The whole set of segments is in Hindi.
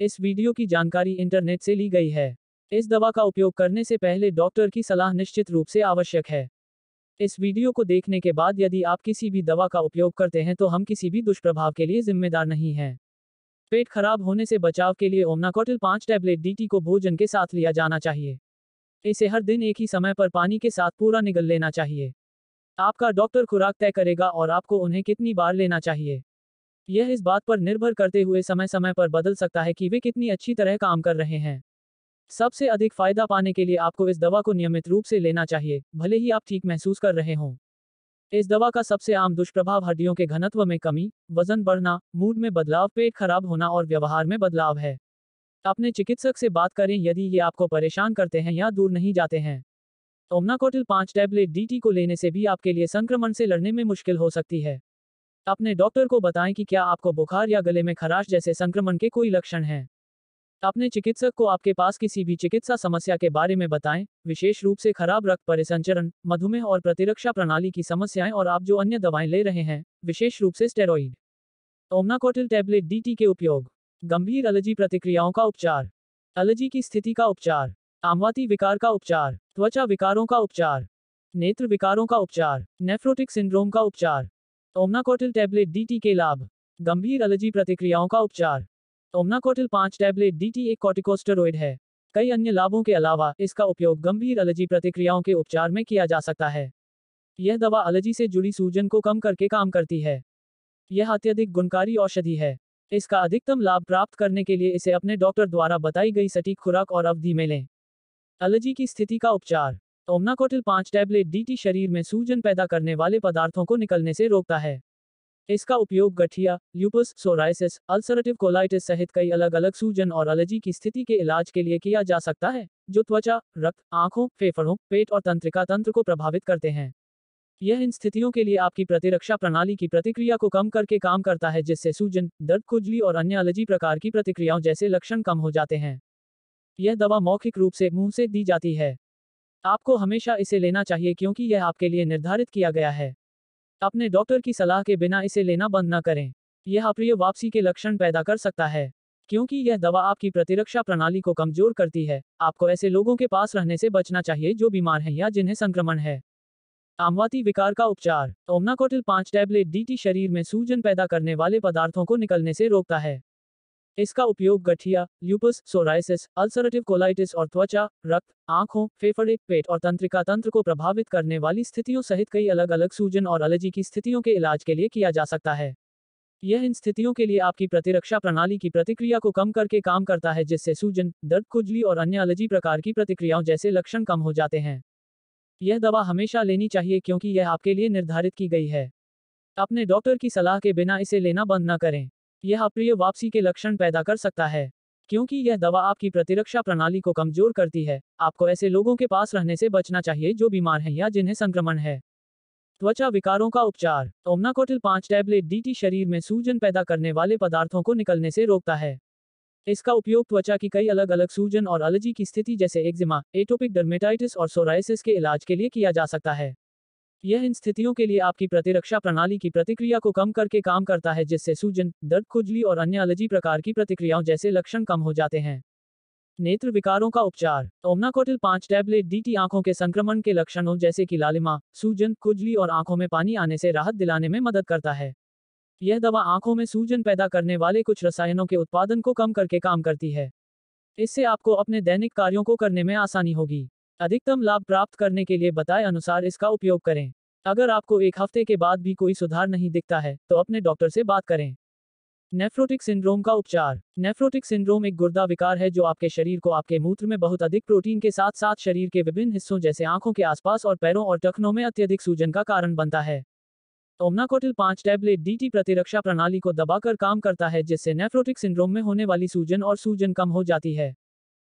इस वीडियो की जानकारी इंटरनेट से ली गई है। इस दवा का उपयोग करने से पहले डॉक्टर की सलाह निश्चित रूप से आवश्यक है। इस वीडियो को देखने के बाद यदि आप किसी भी दवा का उपयोग करते हैं तो हम किसी भी दुष्प्रभाव के लिए जिम्मेदार नहीं हैं। पेट खराब होने से बचाव के लिए ओमनाकोटिल 5 टैबलेट डीटी को भोजन के साथ लिया जाना चाहिए। इसे हर दिन एक ही समय पर पानी के साथ पूरा निगल लेना चाहिए। आपका डॉक्टर खुराक तय करेगा और आपको उन्हें कितनी बार लेना चाहिए। यह इस बात पर निर्भर करते हुए समय समय पर बदल सकता है कि वे कितनी अच्छी तरह काम कर रहे हैं। सबसे अधिक फायदा पाने के लिए आपको इस दवा को नियमित रूप से लेना चाहिए, भले ही आप ठीक महसूस कर रहे हों। इस दवा का सबसे आम दुष्प्रभाव हड्डियों के घनत्व में कमी, वजन बढ़ना, मूड में बदलाव, पेट खराब होना और व्यवहार में बदलाव है। अपने चिकित्सक से बात करें यदि ये आपको परेशान करते हैं या दूर नहीं जाते हैं। ओमनाकोटिल 5 टैबलेट डीटी को लेने से भी आपके लिए संक्रमण से लड़ने में मुश्किल हो सकती है। अपने डॉक्टर को बताएं कि क्या आपको बुखार या गले में खराश जैसे संक्रमण के कोई लक्षण हैं। अपने चिकित्सक को आपके पास किसी भी चिकित्सा समस्या के बारे में बताएं, विशेष रूप से खराब रक्त परिसंचरण, मधुमेह और प्रतिरक्षा प्रणाली की समस्याएं और आप जो अन्य दवाएं ले रहे हैं, विशेष रूप से स्टेरॉइड। ओमनाकोटिल टैबलेट डीटी के उपयोग। गंभीर एलर्जी प्रतिक्रियाओं का उपचार, एलर्जी की स्थिति का उपचार, आमवाती विकार का उपचार, त्वचा विकारों का उपचार, नेत्र विकारों का उपचार, नेफ्रोटिक सिंड्रोम का उपचार। ओमनाकोटिल टैबलेट डीटी के लाभ। गंभीर एलर्जी प्रतिक्रियाओं का उपचार। ओमनाकोटिल 5 टैबलेट डीटी एक कॉर्टिकोस्टेरॉइड है। कई अन्य लाभों के अलावा इसका उपयोग गंभीर एलर्जी प्रतिक्रियाओं के उपचार में किया जा सकता है। यह दवा एलर्जी से जुड़ी सूजन को कम करके काम करती है। यह अत्यधिक गुणकारी औषधि है। इसका अधिकतम लाभ प्राप्त करने के लिए इसे अपने डॉक्टर द्वारा बताई गई सटीक खुराक और अवधि में लें। एलर्जी की स्थिति का उपचार। ओमनाकोटिल 5 टैबलेट डीटी शरीर में सूजन पैदा करने वाले पदार्थों को निकलने से रोकता है। इसका उपयोग गठिया, ल्यूपस, सोराइसिस, अल्सरेटिव कोलाइटिस सहित कई अलग अलग सूजन और एलर्जी की स्थिति के इलाज के लिए किया जा सकता है, जो त्वचा, रक्त, आंखों, फेफड़ों, पेट और तंत्रिका तंत्र को प्रभावित करते हैं। यह इन स्थितियों के लिए आपकी प्रतिरक्षा प्रणाली की प्रतिक्रिया को कम करके काम करता है, जिससे सूजन, दर्द, खुजली और अन्य एलर्जी प्रकार की प्रतिक्रियाओं जैसे लक्षण कम हो जाते हैं। यह दवा मौखिक रूप से मुंह से दी जाती है। आपको हमेशा इसे लेना चाहिए क्योंकि यह आपके लिए निर्धारित किया गया है। अपने डॉक्टर की सलाह के बिना इसे लेना बंद न करें। यह अप्रिय वापसी के लक्षण पैदा कर सकता है। क्योंकि यह दवा आपकी प्रतिरक्षा प्रणाली को कमजोर करती है, आपको ऐसे लोगों के पास रहने से बचना चाहिए जो बीमार हैं या जिन्हें संक्रमण है। आमवाती विकार का उपचार। ओमनाकोटिल 5 टैबलेट डीटी शरीर में सूजन पैदा करने वाले पदार्थों को निकलने से रोकता है। इसका उपयोग गठिया, ल्यूपस, सोराइसिस, अल्सरेटिव कोलाइटिस और त्वचा, रक्त, आंखों, फेफड़े, पेट और तंत्रिका तंत्र को प्रभावित करने वाली स्थितियों सहित कई अलग अलग सूजन और एलर्जी की स्थितियों के इलाज के लिए किया जा सकता है। यह इन स्थितियों के लिए आपकी प्रतिरक्षा प्रणाली की प्रतिक्रिया को कम करके काम करता है, जिससे सूजन, दर्द, खुजली और अन्य एलर्जी प्रकार की प्रतिक्रियाओं जैसे लक्षण कम हो जाते हैं। यह दवा हमेशा लेनी चाहिए क्योंकि यह आपके लिए निर्धारित की गई है। अपने डॉक्टर की सलाह के बिना इसे लेना बंद न करें। यह अप्रिय वापसी के लक्षण पैदा कर सकता है। क्योंकि यह दवा आपकी प्रतिरक्षा प्रणाली को कमजोर करती है, आपको ऐसे लोगों के पास रहने से बचना चाहिए जो बीमार हैं या जिन्हें संक्रमण है। त्वचा विकारों का उपचार। ओमनाकोटिल 5 टैबलेट डीटी शरीर में सूजन पैदा करने वाले पदार्थों को निकलने से रोकता है। इसका उपयोग त्वचा की कई अलग अलग सूजन और एलर्जी की स्थिति जैसे एक्जिमा, एटोपिक डर्मेटाइटिस और सोराइसिस के इलाज के लिए किया जा सकता है। यह इन स्थितियों के लिए आपकी प्रतिरक्षा प्रणाली की प्रतिक्रिया को कम करके काम करता है, जिससे सूजन, दर्द, खुजली और अन्य एलर्जी प्रकार की प्रतिक्रियाओं जैसे लक्षण कम हो जाते हैं। नेत्र विकारों का उपचार। ओमनाकोटिल 5 टैबलेट डीटी आंखों के संक्रमण के लक्षणों जैसे कि लालिमा, सूजन, खुजली और आंखों में पानी आने से राहत दिलाने में मदद करता है। यह दवा आंखों में सूजन पैदा करने वाले कुछ रसायनों के उत्पादन को कम करके काम करती है। इससे आपको अपने दैनिक कार्यों को करने में आसानी होगी। अधिकतम लाभ प्राप्त करने के लिए बताए अनुसार इसका उपयोग करें। अगर आपको एक हफ्ते के बाद भी कोई सुधार नहीं दिखता है, तो अपने डॉक्टर से बात करें। नेफ्रोटिक सिंड्रोम का उपचार। नेफ्रोटिक सिंड्रोम एक गुर्दा विकार है जो आपके शरीर को आपके मूत्र में बहुत अधिक प्रोटीन के साथ साथ शरीर के विभिन्न हिस्सों जैसे आंखों के आसपास और पैरों और टखनों में अत्यधिक सूजन का कारण बनता है। ओमनाकोटिल 5 टैबलेट डीटी प्रतिरक्षा प्रणाली को दबाकर काम करता है, जिससे नेफ्रोटिक सिंड्रोम में होने वाली सूजन और सूजन कम हो जाती है।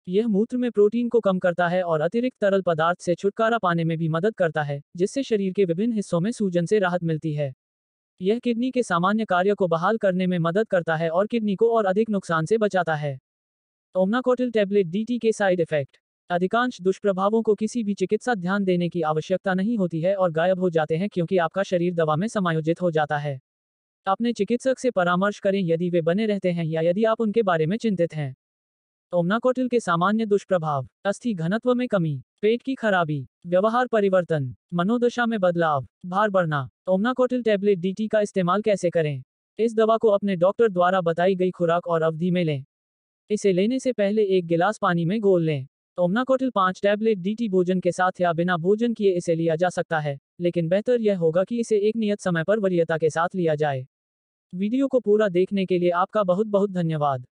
यह मूत्र में प्रोटीन को कम करता है और अतिरिक्त तरल पदार्थ से छुटकारा पाने में भी मदद करता है, जिससे शरीर के विभिन्न हिस्सों में सूजन से राहत मिलती है। यह किडनी के सामान्य कार्य को बहाल करने में मदद करता है और किडनी को और अधिक नुकसान से बचाता है। ओमनाकोटिल टैबलेट डीटी के साइड इफेक्ट। अधिकांश दुष्प्रभावों को किसी भी चिकित्सा ध्यान देने की आवश्यकता नहीं होती है और गायब हो जाते हैं क्योंकि आपका शरीर दवा में समायोजित हो जाता है। अपने चिकित्सक से परामर्श करें यदि वे बने रहते हैं या यदि आप उनके बारे में चिंतित हैं। ओमनाकोटिल के सामान्य दुष्प्रभाव: अस्थि घनत्व में कमी, पेट की खराबी, व्यवहार परिवर्तन, मनोदशा में बदलाव, भार बढ़ना। ओमनाकोटिल टैबलेट डीटी का इस्तेमाल कैसे करें? इस दवा को अपने डॉक्टर द्वारा बताई गई खुराक और अवधि में लें। इसे लेने से पहले 1 गिलास पानी में घोल लें। ओमनाकोटिल 5 टैबलेट डीटी भोजन के साथ या बिना भोजन किए इसे लिया जा सकता है, लेकिन बेहतर यह होगा कि इसे एक नियत समय पर वरीयता के साथ लिया जाए। वीडियो को पूरा देखने के लिए आपका बहुत बहुत धन्यवाद।